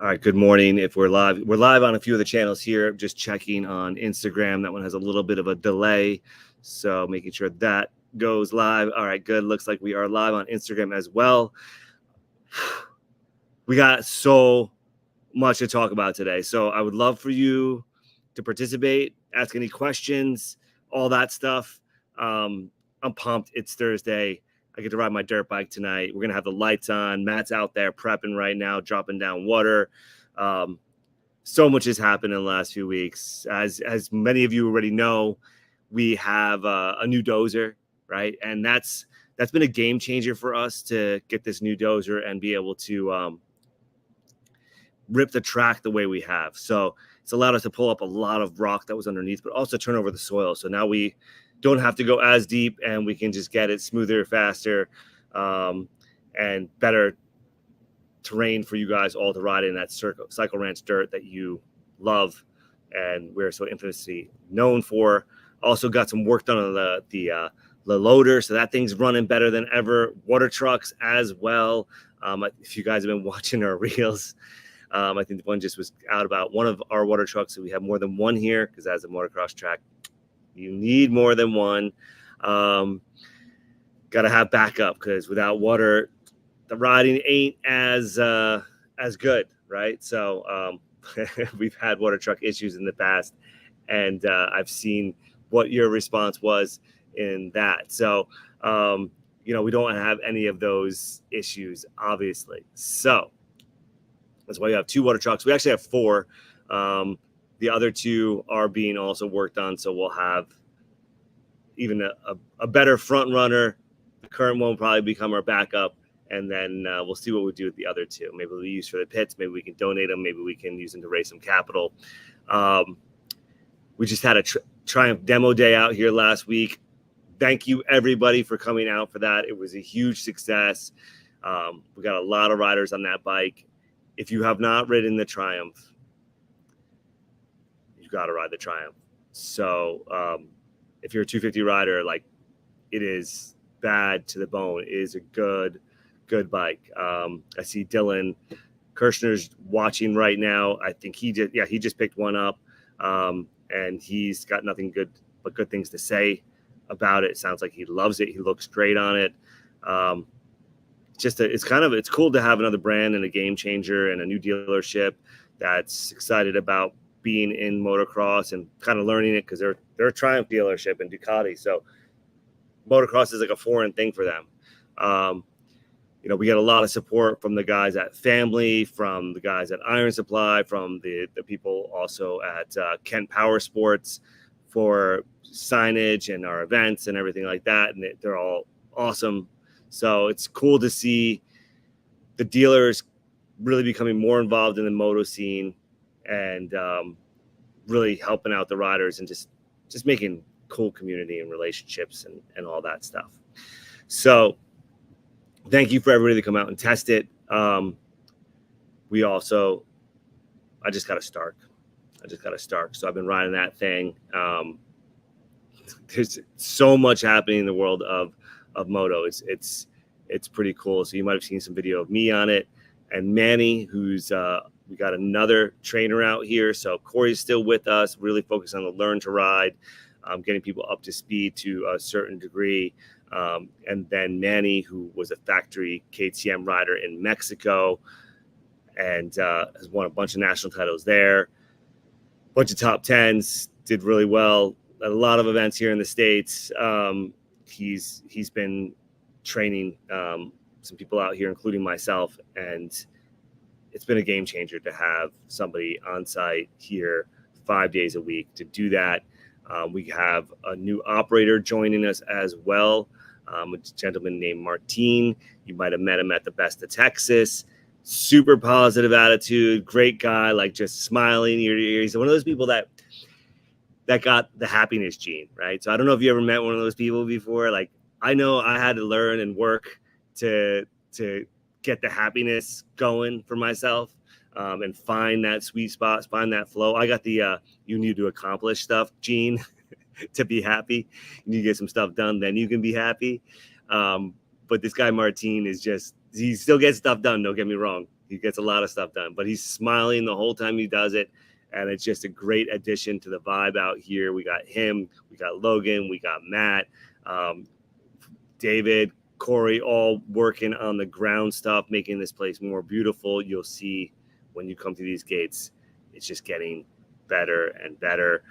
All right, good morning. If we're live on a few of the channels here. Just checking on Instagram. That one has a little bit of a delay, so making sure that goes live. All right, good. Looks like we are live on Instagram as well. We got so much to talk about today, so I would love for you to participate, ask any questions, all that stuff. I'm pumped. It's Thursday. I get to ride my dirt bike tonight. We're going to have the lights on. Matt's out there prepping right now, dropping down water. So much has happened in the last few weeks. As many of you already know, we have a new dozer, right? And that's been a game changer for us to get this new dozer and be able to rip the track the way we have. So it's allowed us to pull up a lot of rock that was underneath, but also turn over the soil. So now we don't have to go as deep, and we can just get it smoother, faster, and better terrain for you guys all to ride in that cycle ranch dirt that you love and we're so infamously known for. Also got some work done on the loader, so that thing's running better than ever. Water trucks as well. If you guys have been watching our reels, I think the one just was out about one of our water trucks. So we have more than one here because as a motocross track, you need more than one. Got to have backup because without water, the riding ain't as good, right? So we've had water truck issues in the past, and I've seen what your response was in that. So, we don't have any of those issues, obviously. So that's why you have two water trucks. We actually have four. The other two are being also worked on, so we'll have even a better front runner. The current one will probably become our backup, and then we'll see what we do with the other two. Maybe we'll use for the pits. Maybe we can donate them. Maybe we can use them to raise some capital. We just had a Triumph demo day out here last week. Thank you, everybody, for coming out for that. It was a huge success. We got a lot of riders on that bike. If you have not ridden the Triumph, you've got to ride the Triumph. So if you're a 250 rider, like, it is bad to the bone. It is a good bike. I see Dylan Kirshner's watching right now. I think he just picked one up, and he's got nothing but good things to say about it. Sounds like he loves it. He looks great on it. It's cool to have another brand and a game changer and a new dealership that's excited about being in motocross and kind of learning it, because they're a Triumph dealership and Ducati, so motocross is like a foreign thing for them. We get a lot of support from the guys at Family, from the guys at Iron Supply, from the people also at Kent Power Sports for signage and our events and everything like that. And they're all awesome. So it's cool to see the dealers really becoming more involved in the moto scene and really helping out the riders and just making cool community and relationships and all that stuff. So thank you for everybody to come out and test it. I just got a Stark. So I've been riding that thing. There's so much happening in the world of moto. It's pretty cool. So you might have seen some video of me on it, and Manny, who's we got another trainer out here. So Corey's still with us, really focused on the learn to ride, getting people up to speed to a certain degree. And then Manny, who was a factory KTM rider in Mexico and has won a bunch of national titles there, bunch of top tens, did really well at a lot of events here in the States. He's been training some people out here, including myself, and it's been a game changer to have somebody on site here 5 days a week to do that. We have a new operator joining us as well, a gentleman named Martin. You might have met him at the Best of Texas. Super positive attitude, great guy, like just smiling ear to ear. He's one of those people that got the happiness gene, right? So I don't know if you ever met one of those people before. Like, I know I had to learn and work to get the happiness going for myself, and find that sweet spot, find that flow. I got the you need to accomplish stuff gene to be happy. You need to get some stuff done, then you can be happy. But this guy Martin is just, he still gets stuff done, don't get me wrong. He gets a lot of stuff done, but he's smiling the whole time he does it. And it's just a great addition to the vibe out here. We got him, we got Logan, we got Matt, David, Corey, all working on the ground stuff, making this place more beautiful. You'll see when you come to these gates, it's just getting better and better.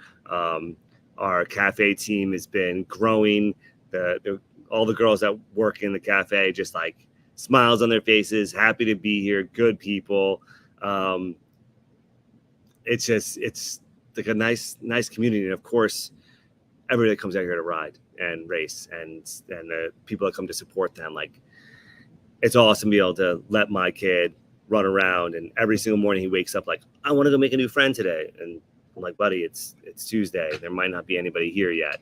Our cafe team has been growing. All the girls that work in the cafe, just like smiles on their faces, happy to be here, good people. It's like a nice community. And of course, everybody that comes out here to ride and race and the people that come to support them, like, it's awesome to be able to let my kid run around, and every single morning he wakes up like, I want to go make a new friend today. And I'm like, buddy, it's Tuesday. There might not be anybody here yet.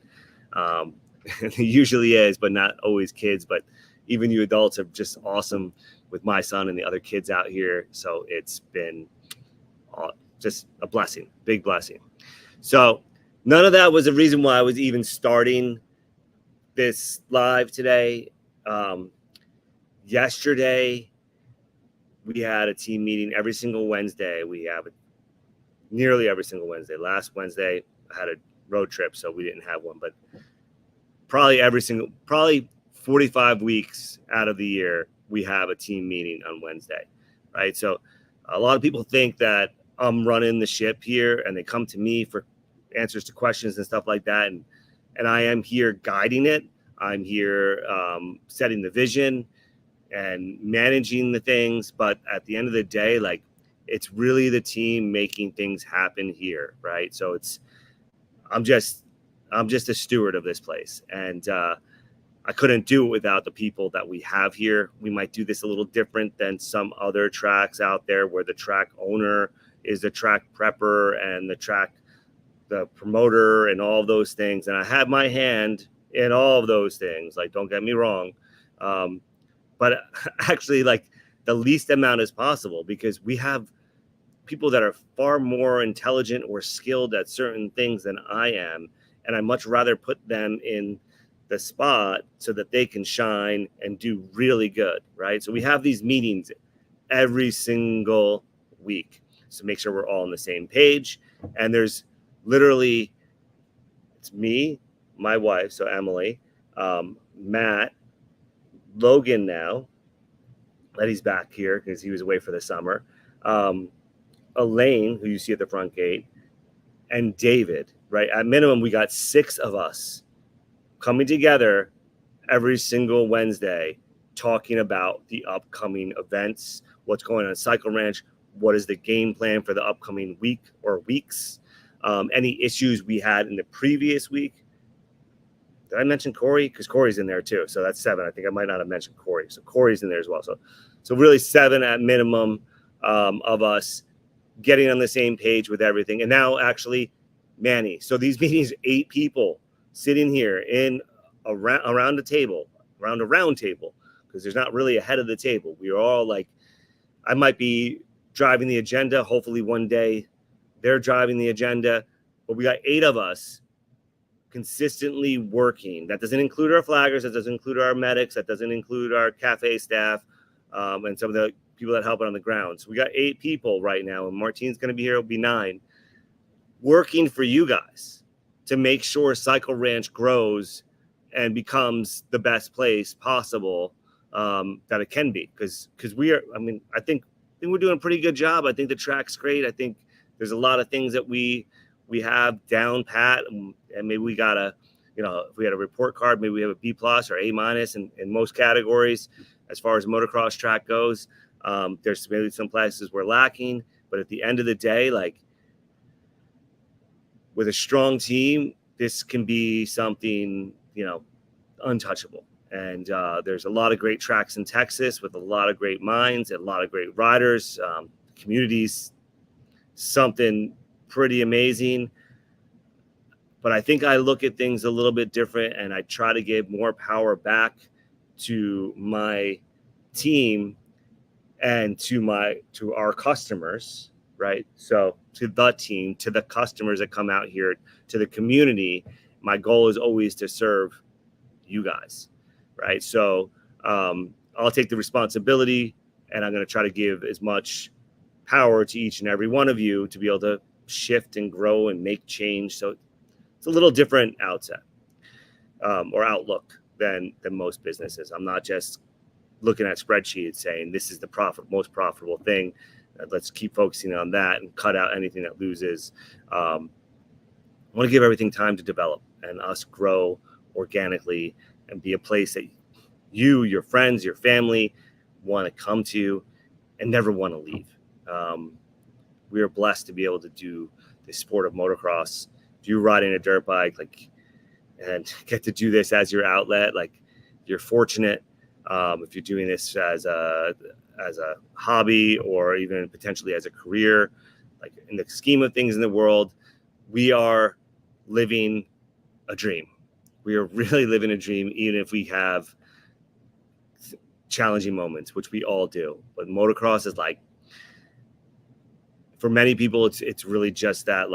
It usually is, but not always kids. But even you adults are just awesome with my son and the other kids out here. So it's been just a blessing, big blessing. So none of that was the reason why I was even starting this live today. Yesterday, we had a team meeting every single Wednesday. We have it nearly every single Wednesday. Last Wednesday, I had a road trip, so we didn't have one. But probably 45 weeks out of the year, we have a team meeting on Wednesday, right? So a lot of people think that I'm running the ship here, and they come to me for answers to questions and stuff like that. And I am here guiding it. I'm here setting the vision and managing the things. But at the end of the day, like, it's really the team making things happen here, right? So I'm just a steward of this place. And I couldn't do it without the people that we have here. We might do this a little different than some other tracks out there where the track owner is the track prepper and the promoter and all of those things. And I have my hand in all of those things. Like, don't get me wrong. But actually, like, the least amount as possible, because we have people that are far more intelligent or skilled at certain things than I am. And I much rather put them in the spot so that they can shine and do really good, right? So we have these meetings every single week. So make sure we're all on the same page. And there's literally, it's me, my wife, so Emily, Matt, Logan now, that he's back here because he was away for the summer, Elaine, who you see at the front gate, and David, right? At minimum, we got 6 of us coming together every single Wednesday, talking about the upcoming events, what's going on at Cycle Ranch, what is the game plan for the upcoming week or weeks, any issues we had in the previous week. Did I mention Corey? Because Corey's in there too. So that's 7. I think I might not have mentioned Corey. So Corey's in there as well. So really 7 at minimum of us getting on the same page with everything. And now actually Manny. So these meetings, 8 people sitting here around a table, around a round table, because there's not really a head of the table. We are all like, I might be driving the agenda. Hopefully one day they're driving the agenda, but we got 8 of us consistently working. That doesn't include our flaggers. That doesn't include our medics. That doesn't include our cafe staff and some of the people that help out on the ground. So we got 8 people right now, and Martine's going to be here. It'll be 9, working for you guys to make sure Cycle Ranch grows and becomes the best place possible that it can be. Because we are, I think we're doing a pretty good job. I think the track's great. I think there's a lot of things that we have down pat, and maybe we got if we had a report card, maybe we have a B+ or A- in most categories as far as motocross track goes. There's maybe some places we're lacking, but at the end of the day, like, with a strong team, this can be something, untouchable. And there's a lot of great tracks in Texas with a lot of great minds and a lot of great riders. Communities, something pretty amazing. But I think I look at things a little bit different, and I try to give more power back to my team and to our customers, right? So to the team, to the customers that come out here, to the community, my goal is always to serve you guys, right? So I'll take the responsibility And I'm going to try to give as much power to each and every one of you to be able to shift and grow and make change. So it's a little different outset or outlook than most businesses. I'm not just looking at spreadsheets saying this is the most profitable thing. Let's keep focusing on that and cut out anything that loses. I want to give everything time to develop and us grow organically and be a place that you, your friends, your family want to come to and never want to leave. We are blessed to be able to do the sport of motocross. If you're riding a dirt bike, and get to do this as your outlet, you're fortunate. If you're doing this as a hobby or even potentially as a career, in the scheme of things in the world, we are living a dream. We are really living a dream, even if we have challenging moments, which we all do. But motocross is for many people, it's really just that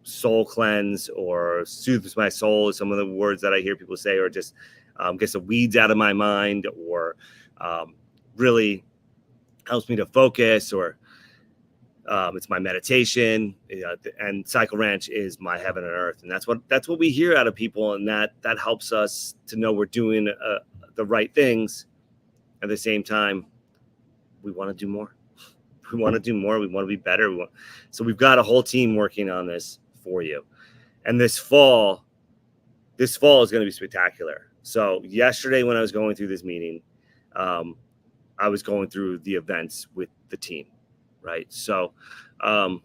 soul cleanse or soothes my soul is some of the words that I hear people say, or just gets the weeds out of my mind, or really helps me to focus, or it's my meditation. And Cycle Ranch is my heaven on earth, and that's what we hear out of people, and that helps us to know we're doing the right things. At the same time, we want to do more. We want to do more. We want to be better. So we've got a whole team working on this for you. And this fall is going to be spectacular. So yesterday when I was going through this meeting, I was going through the events with the team, right? So I'm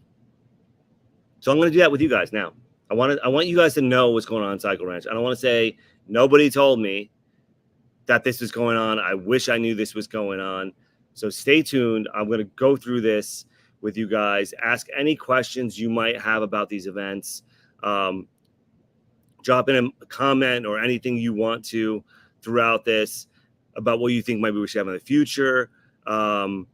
going to do that with you guys now. I want you guys to know what's going on in Cycle Ranch. I don't want to say nobody told me that this was going on. I wish I knew this was going on. So stay tuned. I'm going to go through this with you guys. Ask any questions you might have about these events. Drop in a comment or anything you want to throughout this about what you think maybe we should have in the future. And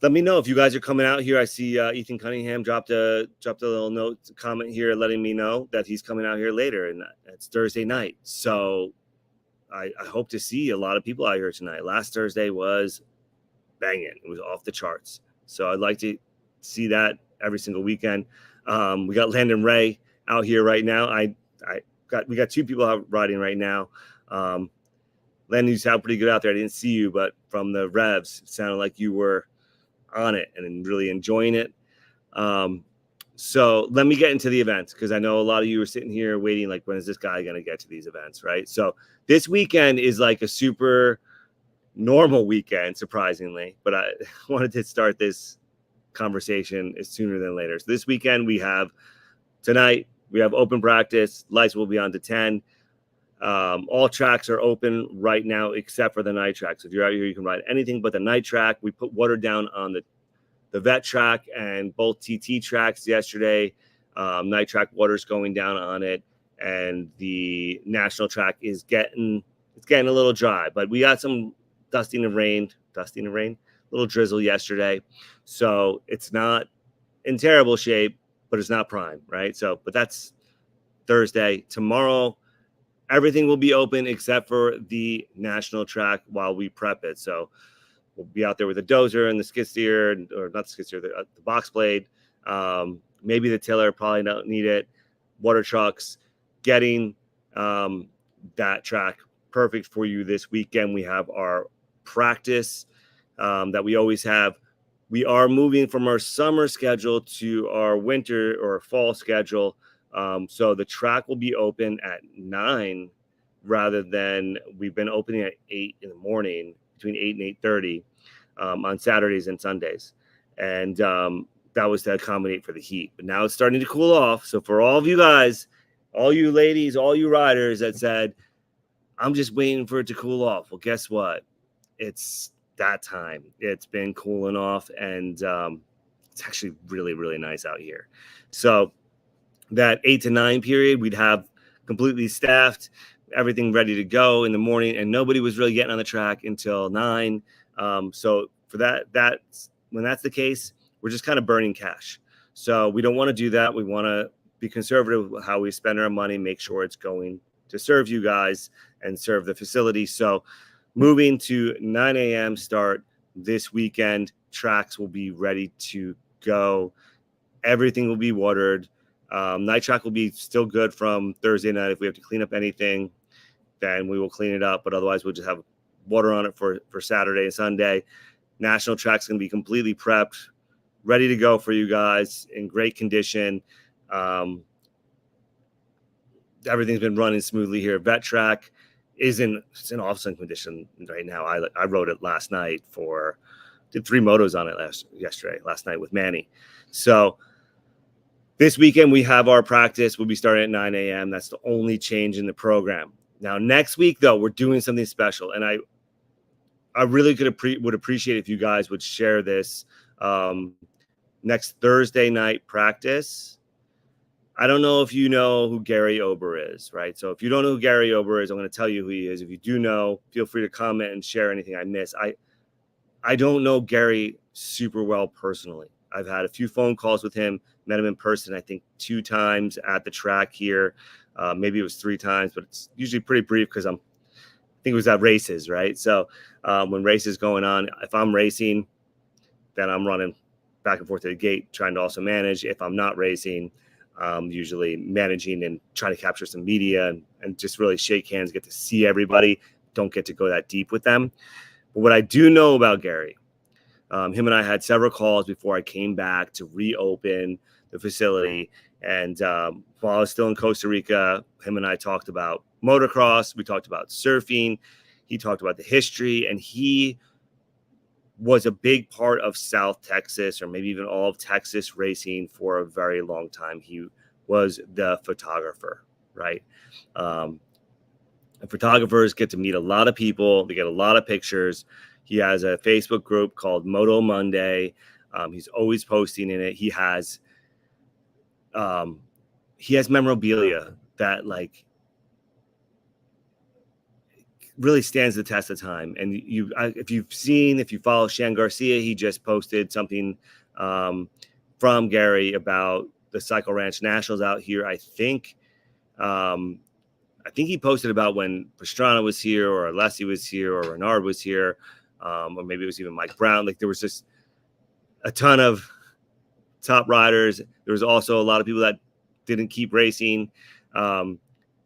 let me know if you guys are coming out here. I see Ethan Cunningham dropped a little comment here letting me know that he's coming out here later, and it's Thursday night. So I hope to see a lot of people out here tonight. Last Thursday was banging. It was off the charts. So I'd like to see that every single weekend. We got Landon Ray out here right now. We got two people out riding right now. Landon, you sound pretty good out there. I didn't see you, but from the revs, it sounded like you were on it and really enjoying it. So let me get into the events, because I know a lot of you are sitting here waiting, when is this guy going to get to these events, right? So this weekend is a super normal weekend, surprisingly, but I wanted to start this conversation sooner than later. So this weekend tonight we have open practice. Lights will be on to 10. All tracks are open right now except for the night track. So if you're out here, you can ride anything but the night track. We put water down on the vet track and both TT tracks yesterday. Night track water's going down on it, and the national track is getting a little dry, but we got some dusting and rain, little drizzle yesterday. So it's not in terrible shape, but it's not prime, right? So, but that's Thursday. Tomorrow, everything will be open except for the national track while we prep it. So we'll be out there with the dozer and the skid steer, or not the skid steer, the box blade. Maybe the tiller, probably don't need it. Water trucks, getting that track perfect for you this weekend. We have our practice that we always have. We are moving from our summer schedule to our winter or fall schedule. So the track will be open at 9 rather than we've been opening at 8 in the morning, between 8 and 8:30 on Saturdays and Sundays. And that was to accommodate for the heat. But now it's starting to cool off. So for all of you guys, all you ladies, all you riders that said, I'm just waiting for it to cool off. Well, guess what? It's that time. It's been cooling off, and it's actually really, really nice out here. So that 8 to 9 period, we'd have completely staffed, everything ready to go in the morning, and nobody was really getting on the track until 9. So for that's when that's the case, we're just kind of burning cash. So we don't want to do that. We want to be conservative with how we spend our money, make sure it's going to serve you guys and serve the facility. So moving to 9 a.m. start this weekend. Tracks will be ready to go. Everything will be watered. Night track will be still good from Thursday night. If we have to clean up anything, then we will clean it up. But otherwise, we'll just have water on it for Saturday and Sunday. National track's going to be completely prepped, ready to go for you guys in great condition. Everything's been running smoothly here. Vet track is in awesome condition right now. I rode it last night did 3 motos on it last night with Manny. So this weekend we have our practice. We'll be starting at 9 a.m. That's the only change in the program. Now next week though, we're doing something special, and I really would appreciate if you guys would share this. Next Thursday night practice. I don't know if you know who Gary Ober is, right? So if you don't know who Gary Ober is, I'm going to tell you who he is. If you do know, feel free to comment and share anything I miss. I don't know Gary super well personally. I've had a few phone calls with him, met him in person, I think 2 times at the track here. Maybe it was 3 times, but it's usually pretty brief because I think it was at races, right? So when races going on, if I'm racing, then I'm running back and forth to the gate, trying to also manage. If I'm not racing, usually managing and trying to capture some media and just really shake hands, get to see everybody. Don't get to go that deep with them. But what I do know about Gary, him and I had several calls before I came back to reopen the facility. And while I was still in Costa Rica, him and I talked about motocross. We talked about surfing. He talked about the history, and he was a big part of South Texas, or maybe even all of Texas racing for a very long time. He was the photographer, right? And photographers get to meet a lot of people. They get a lot of pictures. He has a Facebook group called Moto Monday. He's always posting in it. He has memorabilia that really stands the test of time. And if you follow Shan Garcia, he just posted something from Gary about the Cycle Ranch Nationals out here. I think he posted about when Pastrana was here, or Alessi was here, or Renard was here, or maybe it was even Mike Brown. There was just a ton of top riders. There was also a lot of people that didn't keep racing,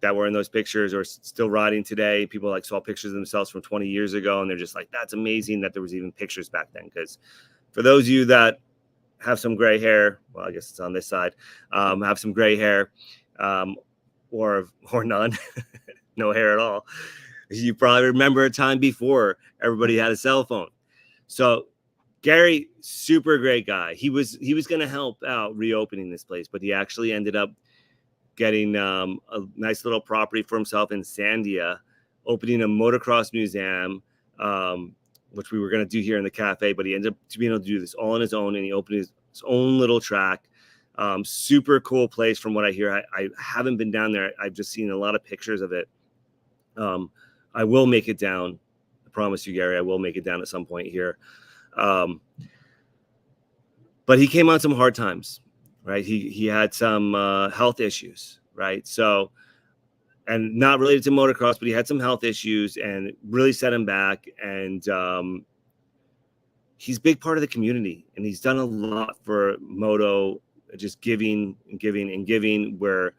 that were in those pictures or still riding today. People saw pictures of themselves from 20 years ago, and they're just like, that's amazing that there was even pictures back then. Because for those of you that have some gray hair, well, I guess it's on this side, have some gray hair, or none, no hair at all, you probably remember a time before everybody had a cell phone. So Gary, super great guy. He was going to help out reopening this place, but he actually ended up getting a nice little property for himself in Sandia, opening a motocross museum, which we were going to do here in the cafe, but he ended up being able to do this all on his own, and he opened his own little track. Super cool place from what I hear. I haven't been down there. I've just seen a lot of pictures of it. I will make it down. I promise you, Gary, I will make it down at some point here. But he came on some hard times, right? He had some health issues, right? So, and not related to motocross, but he had some health issues and really set him back. And he's a big part of the community, and he's done a lot for moto, just giving and giving and giving, where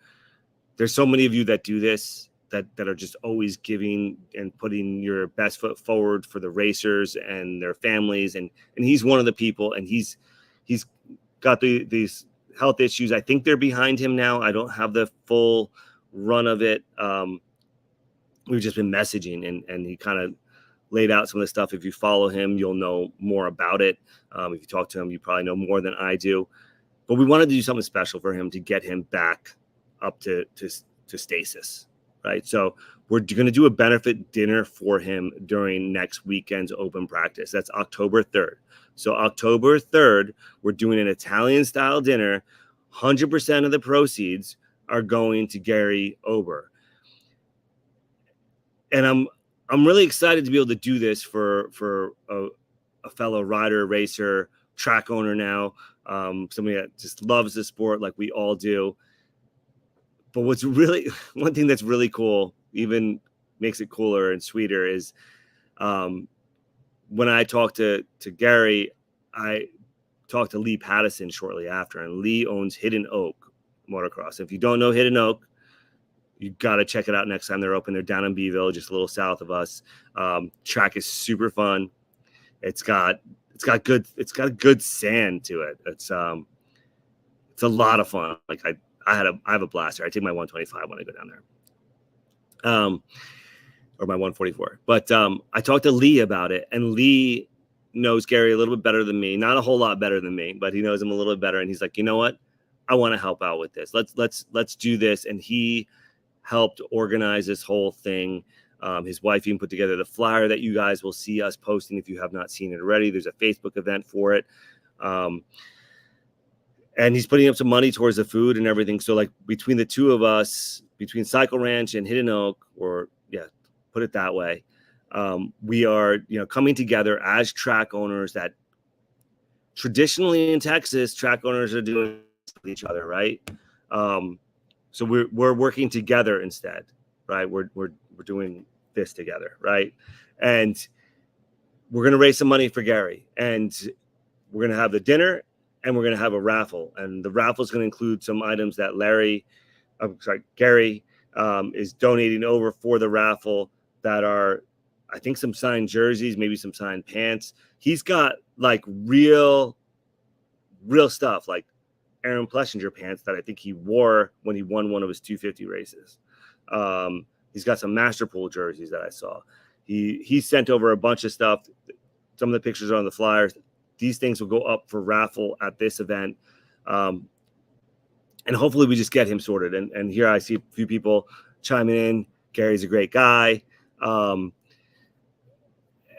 there's so many of you that do this, that are just always giving and putting your best foot forward for the racers and their families. And he's one of the people, and he's got these health issues. I think they're behind him now. I don't have the full run of it. We've just been messaging, and he kind of laid out some of the stuff. If you follow him, you'll know more about it. If you talk to him, you probably know more than I do. But we wanted to do something special for him to get him back up to stasis, right? So we're going to do a benefit dinner for him during next weekend's open practice. That's October 3rd. So October 3rd, we're doing an Italian-style dinner. 100% of the proceeds are going to Gary Ober. And I'm really excited to be able to do this for a fellow rider, racer, track owner now, somebody that just loves the sport like we all do. But one thing that's really cool, even makes it cooler and sweeter, is When I talked to Gary, I talked to Lee Pattison shortly after, and Lee owns Hidden Oak Motocross. If you don't know Hidden Oak, you got to check it out next time they're open. They're down in Beeville, just a little south of us. Track is super fun. It's got a good sand to it. It's a lot of fun. Like I have a blaster. I take my 125 when I go down there. Or my 144. But I talked to Lee about it, and Lee knows Gary a little bit better than me. Not a whole lot better than me, but he knows him a little bit better. And he's like, you know what? I want to help out with this. Let's do this. And he helped organize this whole thing. His wife even put together the flyer that you guys will see us posting if you have not seen it already. There's a Facebook event for it. And he's putting up some money towards the food and everything. So like between the two of us, between Cycle Ranch and Hidden Oak, put it that way, we are, coming together as track owners that traditionally in Texas, track owners are doing with each other, right? So we're working together instead, right? We're doing this together, right? And we're going to raise some money for Gary, and we're going to have the dinner, and we're going to have a raffle, and the raffle is going to include some items that Gary is donating over for the raffle. That are, I think, some signed jerseys, maybe some signed pants. He's got like real stuff, like Aaron Plessinger pants that I think he wore when he won one of his 250 races. He's got some Masterpool jerseys that I saw. He sent over a bunch of stuff. Some of the pictures are on the flyers. These things will go up for raffle at this event. And hopefully we just get him sorted. And here I see a few people chiming in. Gary's a great guy.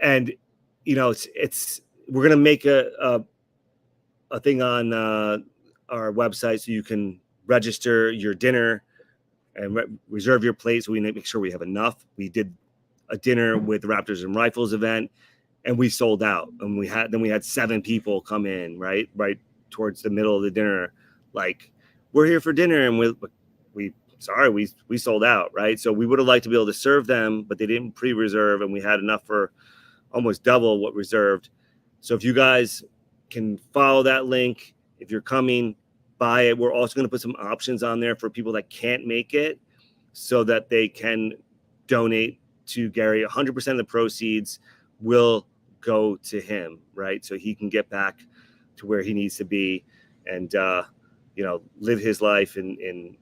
And it's we're gonna make a thing on our website so you can register your dinner and reserve your plate, so we make sure we have enough. We did a dinner with the Raptors and Rifles event, and we sold out. And we had 7 people come in right towards the middle of the dinner, like, we're here for dinner, and we sold out, right? So we would have liked to be able to serve them, but they didn't pre-reserve, and we had enough for almost double what reserved. So if you guys can follow that link, if you're coming, buy it. We're also going to put some options on there for people that can't make it so that they can donate to Gary. 100% of the proceeds will go to him, right? So he can get back to where he needs to be and, live his life and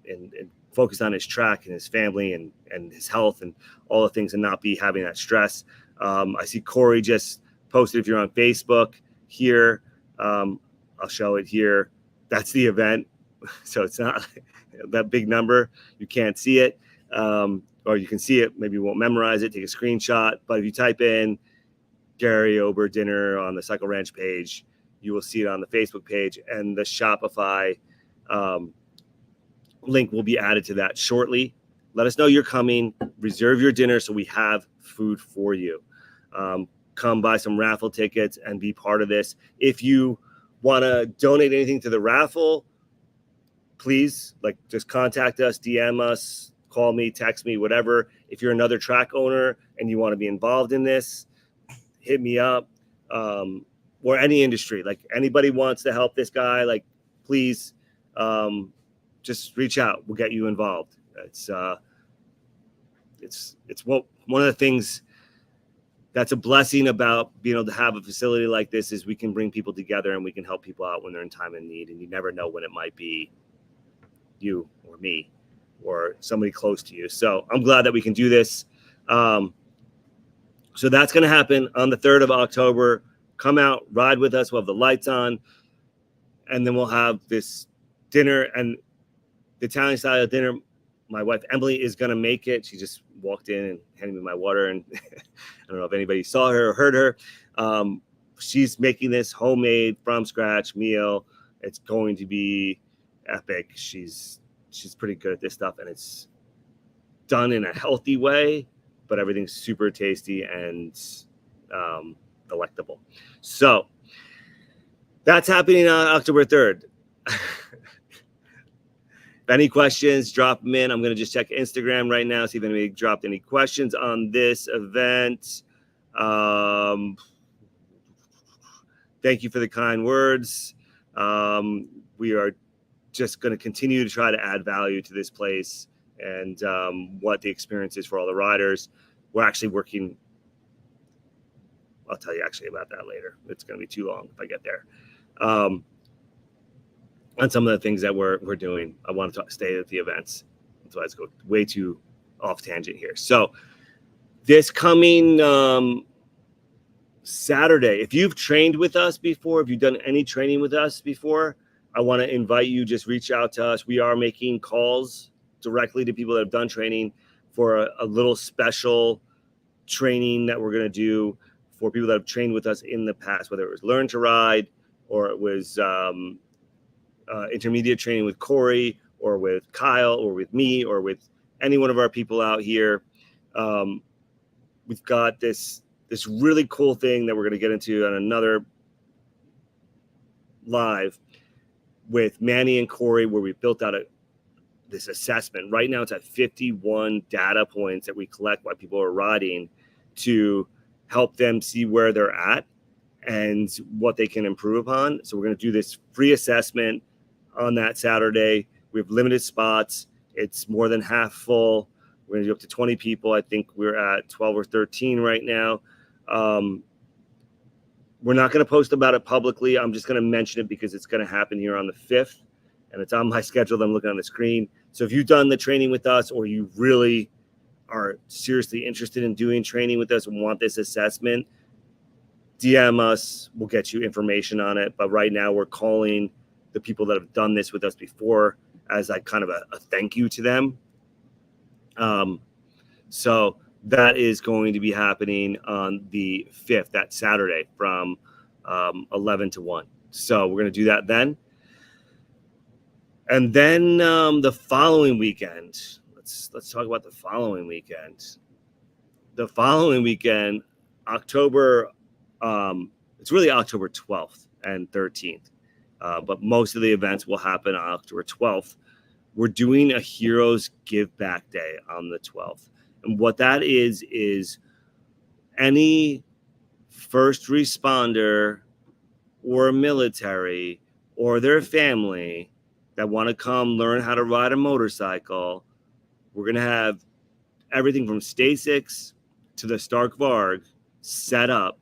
focus on his track and his family and his health and all the things, and not be having that stress. I see Corey just posted, if you're on Facebook here, I'll show it here. That's the event. So it's not that big number. You can't see it, or you can see it. Maybe you won't memorize it, take a screenshot. But if you type in Gary Ober dinner on the Cycle Ranch page, you will see it on the Facebook page, and the Shopify link will be added to that shortly. Let us know you're coming. Reserve your dinner so we have food for you. Come buy some raffle tickets and be part of this. If you want to donate anything to the raffle, please, just contact us, DM us, call me, text me, whatever. If you're another track owner and you want to be involved in this, hit me up. Or any industry, anybody wants to help this guy, please, just reach out. We'll get you involved. It's one of the things that's a blessing about being able to have a facility like this, is we can bring people together and we can help people out when they're in time and need. And you never know when it might be you or me or somebody close to you. So I'm glad that we can do this. So that's going to happen on the 3rd of October. Come out, ride with us. We'll have the lights on, and then we'll have this dinner, and the Italian style dinner. My wife, Emily, is going to make it. She just walked in and handed me my water, and I don't know if anybody saw her or heard her. She's making this homemade from scratch meal. It's going to be epic. She's pretty good at this stuff, and it's done in a healthy way, but everything's super tasty and delectable. So that's happening on October 3rd. If any questions, drop them in. I'm going to just check Instagram right now, see if anybody dropped any questions on this event. Thank you for the kind words. We are just going to continue to try to add value to this place and what the experience is for all the riders. We're actually working. I'll tell you actually about that later. It's going to be too long if I get there. On some of the things that we're doing, I want to stay at the events. That's why I go way too off tangent here. So this coming Saturday, if you've trained with us before, if you've done any training with us before, I want to invite you, just reach out to us. We are making calls directly to people that have done training for a little special training that we're going to do for people that have trained with us in the past, whether it was Learn to Ride or it was intermediate training with Corey or with Kyle or with me or with any one of our people out here. We've got this really cool thing that we're going to get into on another live with Manny and Corey, where we built out this assessment. Right now it's at 51 data points that we collect while people are riding to help them see where they're at and what they can improve upon. So we're going to do this free assessment on that Saturday. We have limited spots. It's more than half full. We're going to do up to 20 people. I think we're at 12 or 13 right now. We're not going to post about it publicly. I'm just going to mention it because it's going to happen here on the 5th, and it's on my schedule. I'm looking on the screen. So if you've done the training with us, or you really are seriously interested in doing training with us and want this assessment, DM us. We'll get you information on it. But right now we're calling the people that have done this with us before as like kind of a thank you to them. So that is going to be happening on the 5th, that Saturday, from 11 to 1. So we're going to do that then. And then the following weekend, let's talk about the following weekend. The following weekend, October, it's really October 12th and 13th, but most of the events will happen on October 12th. We're doing a Heroes Give Back Day on the 12th. And what that is any first responder or military or their family that want to come learn how to ride a motorcycle, we're going to have everything from Stasics to the Stark Varg set up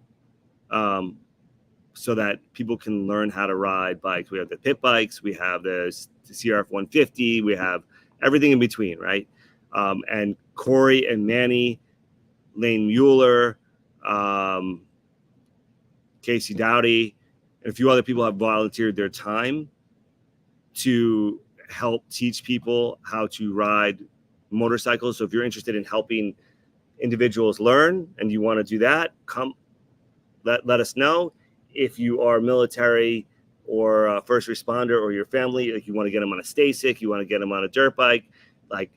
so that people can learn how to ride bikes. We have the pit bikes, we have the CRF 150, we have everything in between, right? And Corey and Manny, Lane Mueller, Casey Dowdy, and a few other people have volunteered their time to help teach people how to ride motorcycles. So if you're interested in helping individuals learn and you want to do that, come let us know. If you are military or a first responder or your family, like you want to get them on a Stasic, you want to get them on a dirt bike, like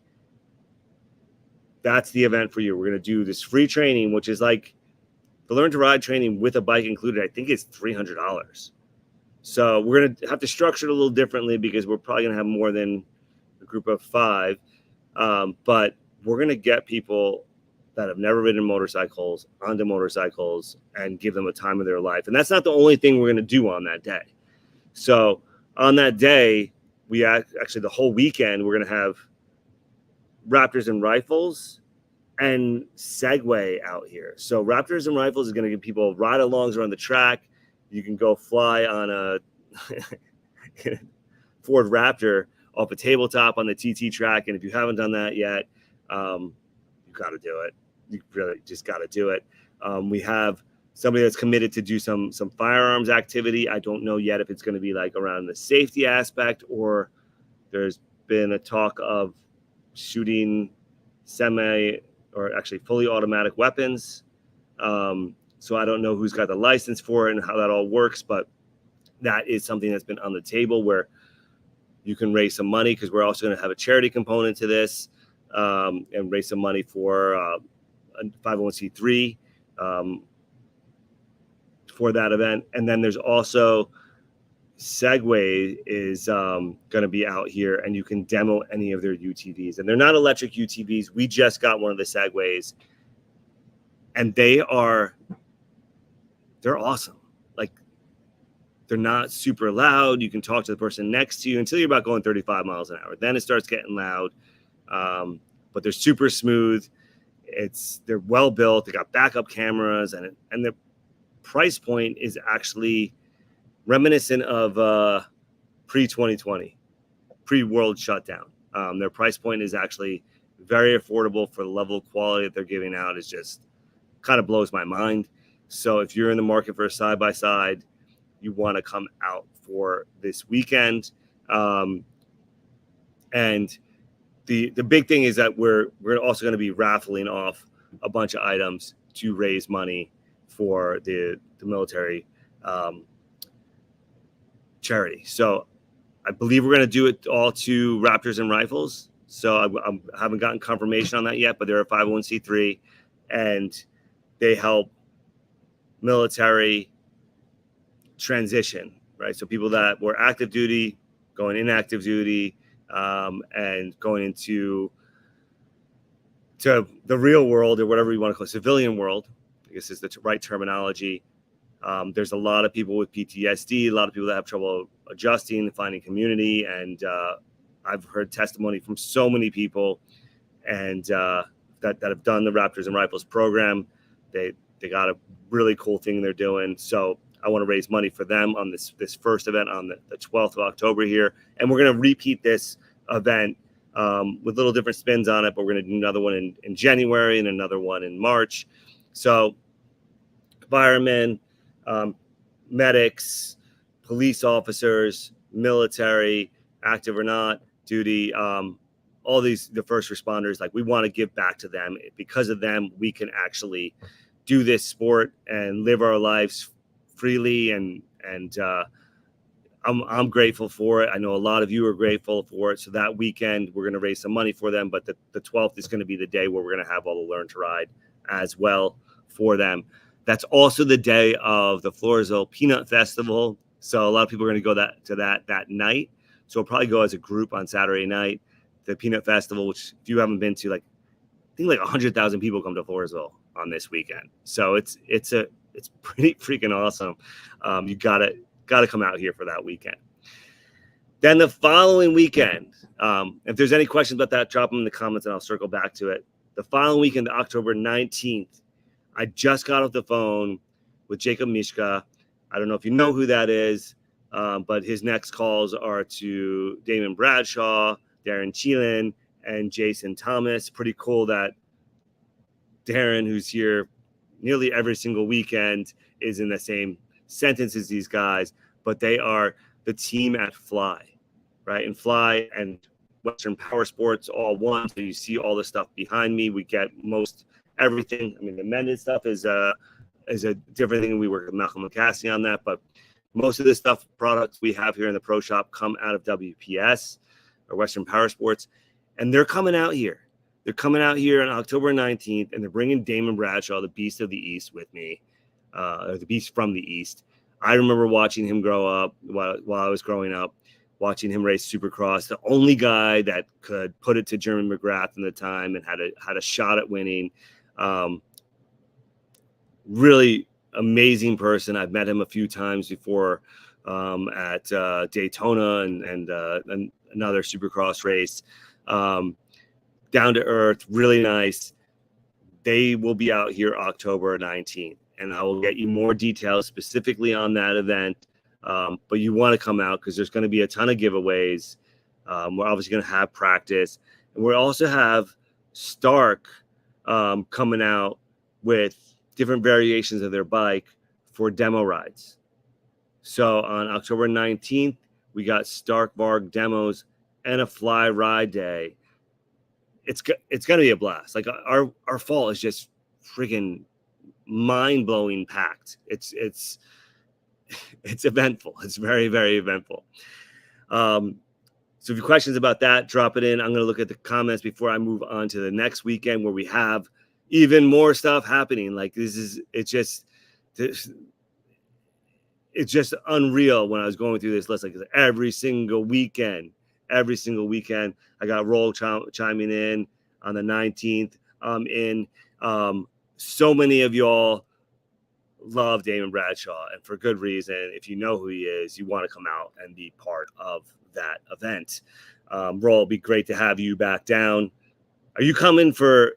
that's the event for you. We're going to do this free training, which is like the Learn to Ride training with a bike included. I think it's $300. So we're going to have to structure it a little differently because we're probably going to have more than a group of 5. But we're going to get people that have never ridden motorcycles onto motorcycles and give them a time of their life. And that's not the only thing we're going to do on that day. So on that day, we actually the whole weekend, we're going to have Raptors and Rifles and Segway out here. So Raptors and Rifles is going to give people ride-alongs around the track. You can go fly on a Ford Raptor off a tabletop on the TT track. And if you haven't done that yet, you've got to do it. You really just got to do it. We have somebody that's committed to do some firearms activity. I don't know yet if it's going to be like around the safety aspect, or there's been a talk of shooting semi or actually fully automatic weapons. So I don't know who's got the license for it and how that all works, but that is something that's been on the table where you can raise some money, because we're also going to have a charity component to this, and raise some money for a 501c3 for that event. And then there's also Segway is going to be out here, and you can demo any of their UTVs. And they're not electric UTVs. We just got one of the Segways, and they are they're awesome. Like, they're not super loud. You can talk to the person next to you until you're about going 35 miles an hour. Then it starts getting loud. But they're super smooth. They're well built. They got backup cameras, and the price point is actually reminiscent of pre-2020, pre-world shutdown. Their price point is actually very affordable for the level of quality that they're giving out. Is just kind of blows my mind. So if you're in the market for a side-by-side, you want to come out for this weekend. And the big thing is that we're also going to be raffling off a bunch of items to raise money for the military charity. So I believe we're going to do it all to Raptors and Rifles. So I haven't gotten confirmation on that yet, but they're a 501c3, and they help military transition, right? So people that were active duty, going inactive duty, and going into the real world, or whatever you want to call it, civilian world, I guess is the right terminology. There's a lot of people with PTSD, a lot of people that have trouble adjusting and finding community. And I've heard testimony from so many people and that have done the Raptors and Rifles program. They got a really cool thing they're doing. So I want to raise money for them on this first event on the 12th of October here. And we're going to repeat this event with little different spins on it, but we're going to do another one in January and another one in March. So firemen, medics, police officers, military, active or not, duty, all these, the first responders, like, we want to give back to them. Because of them, we can actually do this sport and live our lives freely. And I'm grateful for it. I know a lot of you are grateful for it. So that weekend, we're going to raise some money for them. But the 12th is going to be the day where we're going to have all the Learn to Ride as well for them. That's also the day of the Floresville Peanut Festival. So a lot of people are going to go to that night. So we'll probably go as a group on Saturday night. The Peanut Festival, which if you haven't been to, like, I think like 100,000 people come to Floresville on this weekend. So it's pretty freaking awesome. You gotta come out here for that weekend. Then the following weekend, if there's any questions about that, drop them in the comments and I'll circle back to it. The following weekend, October 19th, I just got off the phone with Jacob Mishka. I don't know if you know who that is, but his next calls are to Damon Bradshaw, Darren Cheelan, and Jason Thomas. Pretty cool that Darren, who's here nearly every single weekend, is in the same sentence as these guys, but they are the team at Fly, right? And Fly and Western Power Sports all one. So you see all the stuff behind me. We get most everything. I mean, the Mended stuff is a different thing. We work with Malcolm McCaskey on that, but most of the stuff, products we have here in the Pro Shop come out of WPS or Western Power Sports, and they're coming out here. They're coming out here on October 19th, and they're bringing Damon Bradshaw, the Beast of the East, with me, or the Beast from the East. I remember watching him grow up while I was growing up, watching him race Supercross. The only guy that could put it to Jeremy McGrath in the time and had a shot at winning. Really amazing person. I've met him a few times before at Daytona and another Supercross race. Down to earth, really nice. They will be out here October 19th, and I will get you more details specifically on that event. But you want to come out because there's going to be a ton of giveaways. We're obviously going to have practice, and we also have Stark coming out with different variations of their bike for demo rides. So on October 19th, we got Stark Varg demos and a Fly Ride Day. It's going to be a blast. Like, our fall is just freaking mind-blowing packed. It's eventful. It's very, very eventful. So if you have questions about that, drop it in. I'm going to look at the comments before I move on to the next weekend where we have even more stuff happening. Like, it's just unreal when I was going through this list. Like, every single weekend, I got Roll chiming in on the 19th. So many of y'all love Damon Bradshaw, and for good reason. If you know who he is, you want to come out and be part of that event. Roll, it'd be great to have you back down. Are you coming for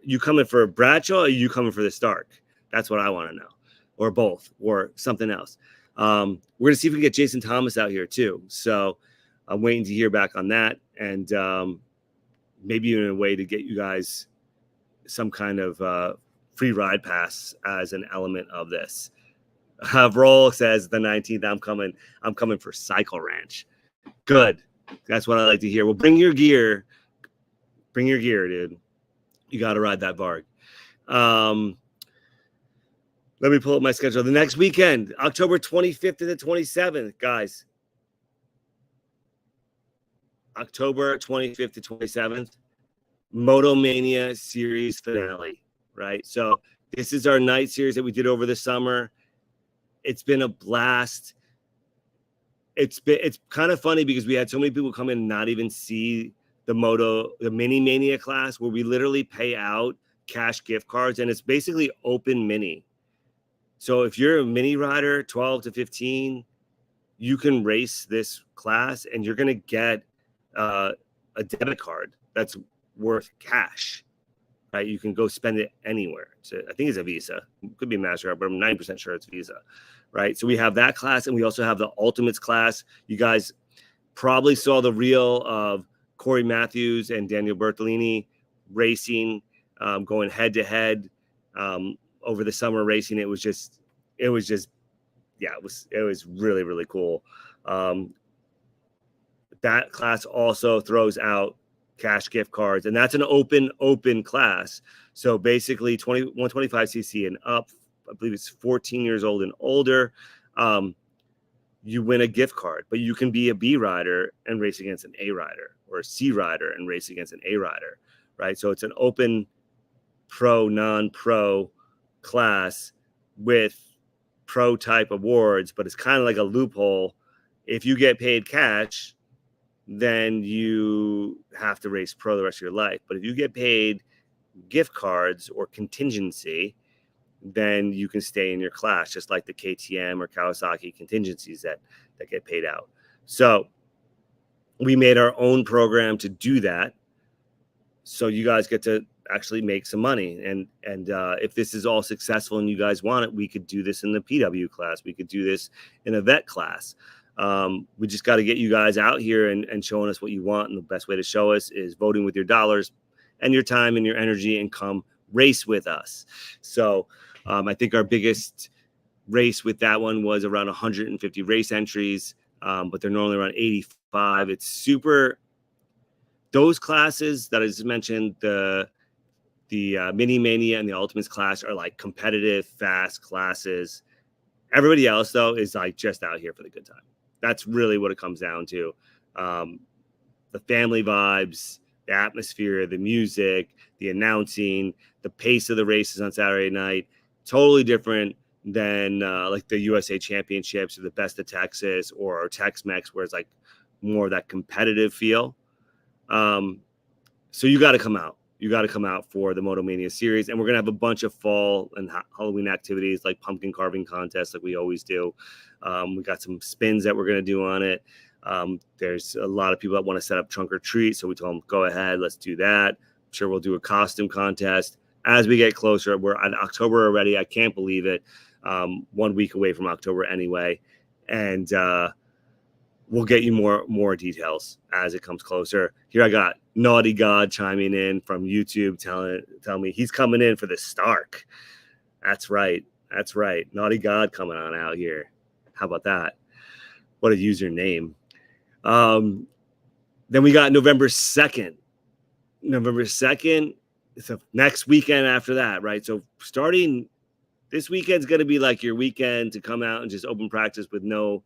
Bradshaw, or are you coming for the Stark? That's what I want to know, or both, or something else. We're gonna see if we can get Jason Thomas out here too. So I'm waiting to hear back on that, and maybe even a way to get you guys some kind of free ride pass as an element of this. Roll says the 19th. I'm coming for Cycle Ranch. Good. That's what I like to hear. Well, bring your gear. Bring your gear, dude. You got to ride that Varg. Let me pull up my schedule. The next weekend, October 25th to the 27th, guys. October 25th to 27th, MotoMania series finale, right? So this is our night series that we did over the summer. It's been a blast. It's kind of funny because we had so many people come in and not even see the mini mania class, where we literally pay out cash gift cards, and it's basically open mini. So if you're a mini rider, 12 to 15, you can race this class, and you're going to get a debit card that's worth cash, right? You can go spend it anywhere. So I think it's a Visa. It could be a MasterCard, but I'm 90% sure it's Visa, right? So we have that class, and we also have the Ultimates class. You guys probably saw the reel of Corey Matthews and Daniel Bertolini racing, going head to head over the summer racing. It was really, really cool. That class also throws out cash gift cards, and that's an open class. So basically 125cc and up, I believe it's 14 years old and older. You win a gift card, but you can be a B rider and race against an A rider, or a C rider and race against an A rider, right? So it's an open pro, non-pro class with pro type awards, but it's kind of like a loophole. If you get paid cash, then you have to race pro the rest of your life. But if you get paid gift cards or contingency, then you can stay in your class, just like the KTM or Kawasaki contingencies that get paid out. So we made our own program to do that, so you guys get to actually make some money. And if this is all successful and you guys want it, we could do this in the PW class. We could do this in a vet class. We just got to get you guys out here and showing us what you want. And the best way to show us is voting with your dollars and your time and your energy, and come race with us. So I think our biggest race with that one was around 150 race entries, but they're normally around 85. It's super. Those classes that I just mentioned, the Mini Mania and the Ultimates class, are like competitive, fast classes. Everybody else, though, is like just out here for the good time. That's really what it comes down to. The family vibes, the atmosphere, the music, the announcing, the pace of the races on Saturday night. Totally different than like the USA Championships or the Best of Texas or Tex-Mex, where it's like more of that competitive feel. So you got to come out. You got to come out for the MotoMania series. And we're going to have a bunch of fall and Halloween activities, like pumpkin carving contests, like we always do. We got some spins that we're going to do on it. There's a lot of people that want to set up trunk or treat. So we told them, go ahead, let's do that. I'm sure we'll do a costume contest as we get closer. We're at October already. I can't believe it. 1 week away from October anyway. And we'll get you more details as it comes closer. Here I got Naughty God chiming in from YouTube, telling me he's coming in for the Stark. That's right. Naughty God coming on out here. How about that? What a username. Then we got November 2nd. So next weekend after that, right? So starting this weekend's going to be like your weekend to come out and just open practice with no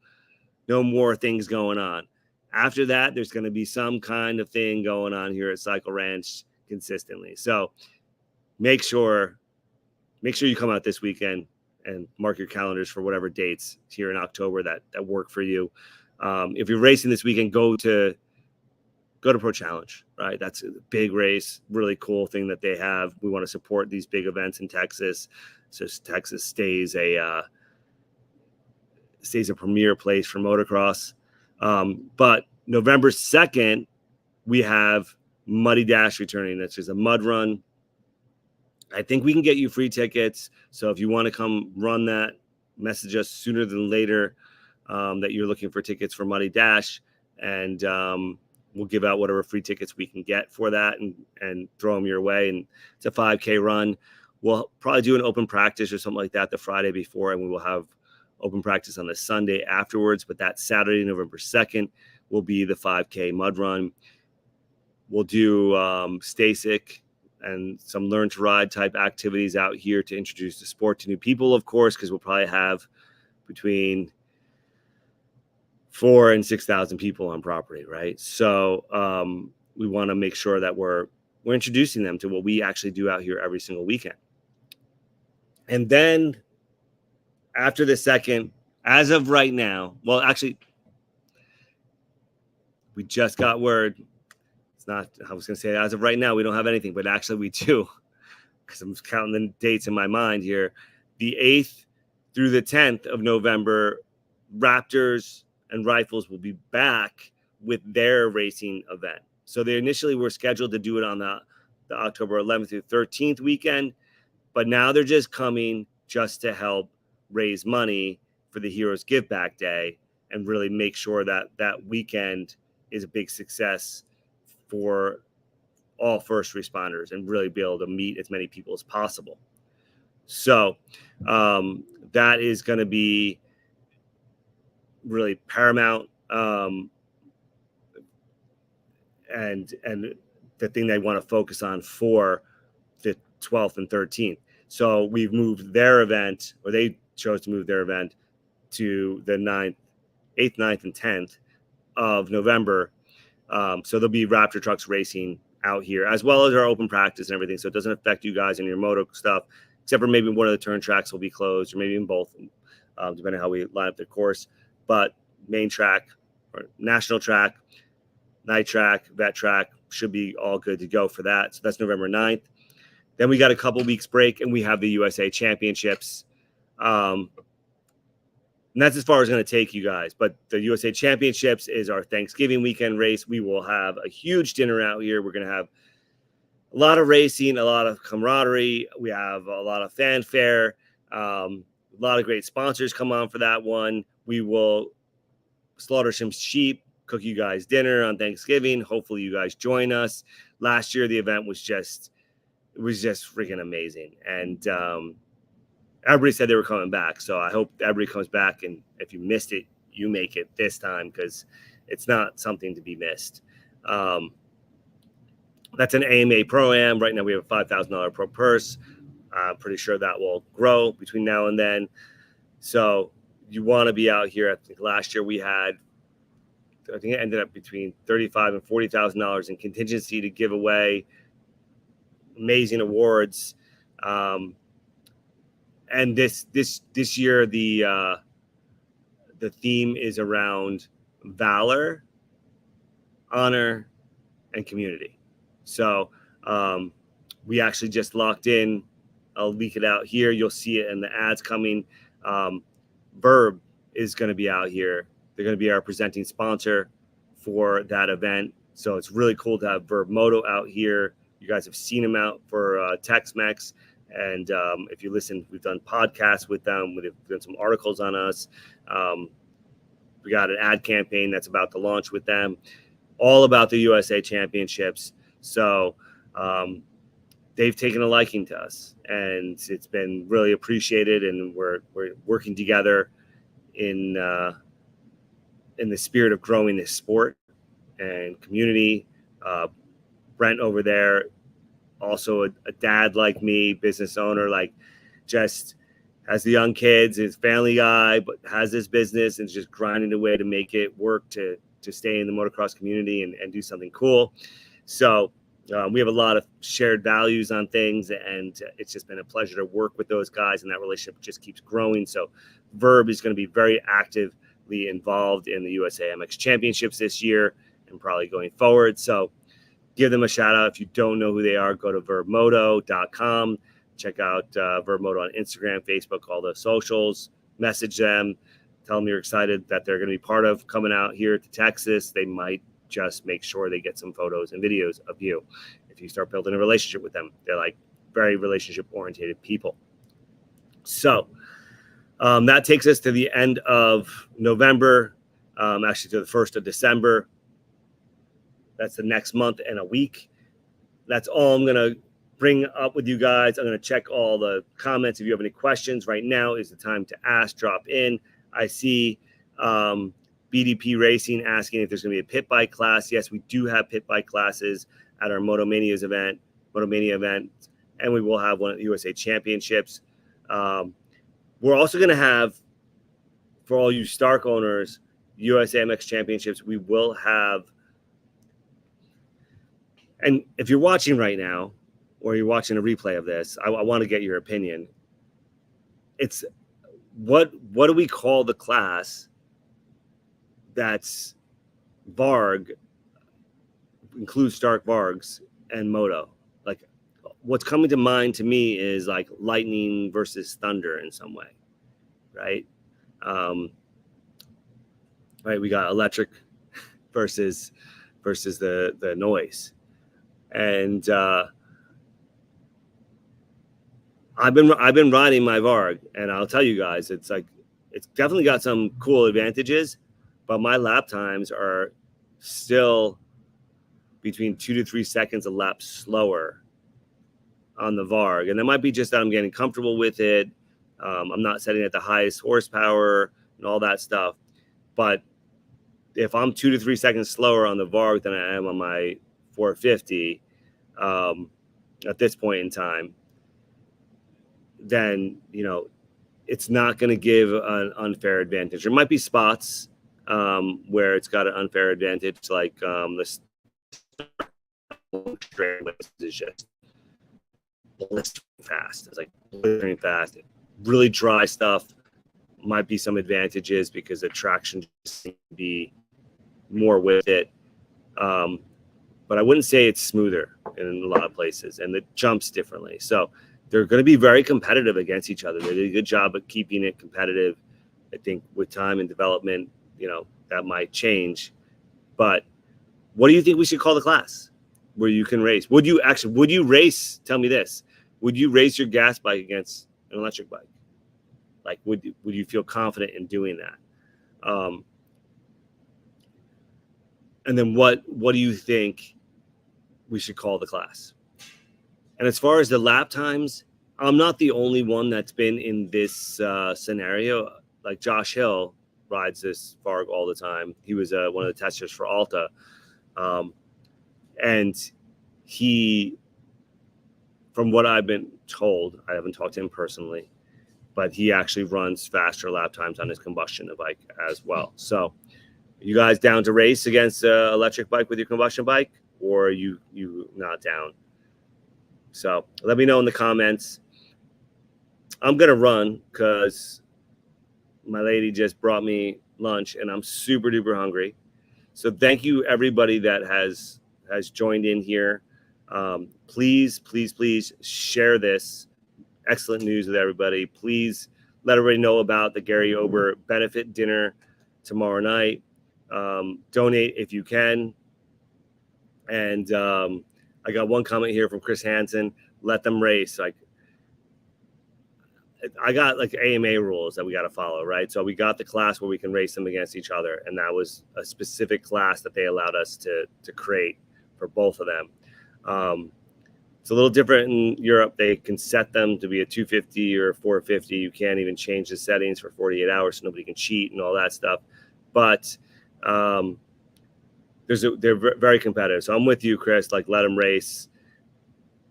more things going on. After that, there's going to be some kind of thing going on here at Cycle Ranch consistently. So make sure you come out this weekend and mark your calendars for whatever dates here in October that work for you. If you're racing this weekend, go to Pro Challenge, right? That's a big race, really cool thing that they have. We want to support these big events in Texas, so Texas stays a stays a premier place for motocross. But November 2nd, we have Muddy Dash returning. That's just a mud run. I think we can get you free tickets. So if you want to come run that, message us sooner than later that you're looking for tickets for Muddy Dash, and we'll give out whatever free tickets we can get for that and throw them your way. And it's a 5K run. We'll probably do an open practice or something like that the Friday before, and we will have open practice on the Sunday afterwards. But that Saturday, November 2nd, will be the 5K mud run. We'll do STASIC and some learn to ride type activities out here to introduce the sport to new people, of course, because we'll probably have between 4,000 and 6,000 people on property, right? So we want to make sure that we're introducing them to what we actually do out here every single weekend. And then after the 2nd, as of right now, well, actually, we just got word. It's not, I was going to say, as of right now, we don't have anything, but actually we do, because I'm counting the dates in my mind here. The 8th through the 10th of November, Raptors and Rifles will be back with their racing event. So they initially were scheduled to do it on the October 11th through 13th weekend, but now they're just coming just to help raise money for the Heroes Give Back Day and really make sure that that weekend is a big success for all first responders and really be able to meet as many people as possible. So that is going to be really paramount. And the thing they want to focus on for the 12th and 13th. So we've moved their event, or they chose to move their event to the 8th, 9th, and 10th of November. So there'll be Raptor trucks racing out here, as well as our open practice and everything. So it doesn't affect you guys and your moto stuff, except for maybe one of the turn tracks will be closed, or maybe in both, depending on how we line up the course. But main track, or national track, night track, vet track should be all good to go for that. So that's November 9th. Then we got a couple weeks break, and we have the USA Championships. And that's as far as it's going to take you guys. But the USA Championships is our Thanksgiving weekend race. We will have a huge dinner out here. We're going to have a lot of racing, a lot of camaraderie. We have a lot of fanfare, a lot of great sponsors come on for that one. We will slaughter some sheep, cook you guys dinner on Thanksgiving. Hopefully you guys join us. Last year, the event was just freaking amazing. And everybody said they were coming back. So I hope everybody comes back. And if you missed it, you make it this time, because it's not something to be missed. That's an AMA Pro-Am. Right now we have a $5,000 pro purse. I'm pretty sure that will grow between now and then. So you want to be out here. I think last year we had, I think it ended up between $35,000 and $40,000 in contingency to give away. Amazing awards. And this year the theme is around valor, honor, and community. So we actually just locked in. I'll leak it out here. You'll see it in the ads coming. Verb is going to be out here. They're going to be our presenting sponsor for that event. So it's really cool to have Verb Moto out here. You guys have seen them out for Tex-Mex. And if you listen, we've done podcasts with them. We've done some articles on us. We got an ad campaign that's about to launch with them, all about the USA Championships. So they've taken a liking to us, and it's been really appreciated. And we're working together in the spirit of growing this sport and community. Brent over there, also a dad like me, business owner, like just has the young kids, is family guy, but has this business and is just grinding away to make it work to stay in the motocross community and do something cool. So we have a lot of shared values on things, and it's just been a pleasure to work with those guys, and that relationship just keeps growing. So Verb is going to be very actively involved in the USA MX Championships this year and probably going forward. So give them a shout out. If you don't know who they are, go to verbmoto.com. Check out Verbmoto on Instagram, Facebook, all the socials. Message them. Tell them you're excited that they're going to be part of coming out here to Texas. They might just make sure they get some photos and videos of you. If you start building a relationship with them, they're like very relationship-oriented people. So that takes us to the end of November, actually to the 1st of December. That's the next month and a week. That's all I'm going to bring up with you guys. I'm going to check all the comments. If you have any questions, right now is the time to ask, drop in. I see BDP Racing asking if there's going to be a pit bike class. Yes, we do have pit bike classes at our MotoMania event, and we will have one at the USA Championships. We're also going to have, for all you Stark owners, USA MX Championships. We will have, and if you're watching right now, or you're watching a replay of this, I want to get your opinion. It's what do we call the class that's Varg, includes Stark Vargs and Moto? Like, what's coming to mind to me is like lightning versus thunder in some way, right? Right, we got electric versus the noise, and I've been riding my Varg, and I'll tell you guys, it's definitely got some cool advantages, but my lap times are still between 2 to 3 seconds a lap slower on the Varg, and that might be just that I'm getting comfortable with it. I'm not setting at the highest horsepower and all that stuff, but if I'm 2 to 3 seconds slower on the Varg than I am on my 450 at this point in time, then, you know, it's not going to give an unfair advantage. There might be spots where it's got an unfair advantage, like this is just blistering fast. It's like blistering fast. Really dry stuff might be some advantages because the traction just seems to be more with it. But I wouldn't say it's smoother in a lot of places, and it jumps differently. So they're going to be very competitive against each other. They did a good job of keeping it competitive. I think with time and development, you know, that might change. But what do you think we should call the class where you can race? Would you race? Tell me this. Would you race your gas bike against an electric bike? Like, would you feel confident in doing that? And then what do you think we should call the class? And as far as the lap times, I'm not the only one that's been in this scenario. Like Josh Hill rides this Varg all the time. He was one of the testers for Alta. And he, from what I've been told, I haven't talked to him personally, but he actually runs faster lap times on his combustion bike as well. So you guys down to race against an electric bike with your combustion bike, or are you not down? So let me know in the comments. I'm going to run because my lady just brought me lunch and I'm super duper hungry. So thank you everybody that has joined in here. Please share this excellent news with everybody. Please let everybody know about the Gary Ober benefit dinner tomorrow night. Donate if you can. And I got one comment here from Chris Hansen. Let them race. Like, I got like AMA rules that we got to follow, right? So we got the class where we can race them against each other, and that was a specific class that they allowed us to create for both of them. It's a little different in Europe. They can set them to be a 250 or a 450. You can't even change the settings for 48 hours, so nobody can cheat and all that stuff. But they're very competitive. So I'm with you, Chris. Like, let them race.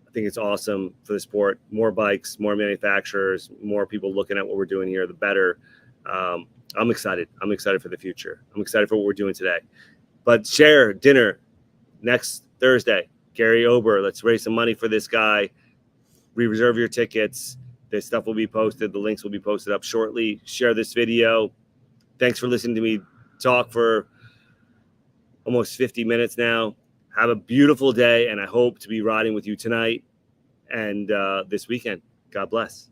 I think it's awesome for the sport. More bikes, more manufacturers, more people looking at what we're doing here, the better. I'm excited. I'm excited for the future. I'm excited for what we're doing today. But share dinner next Thursday. Gary Ober, let's raise some money for this guy. Reserve your tickets. This stuff will be posted. The links will be posted up shortly. Share this video. Thanks for listening to me talk for almost 50 minutes now. Have a beautiful day, and I hope to be riding with you tonight and this weekend. God bless.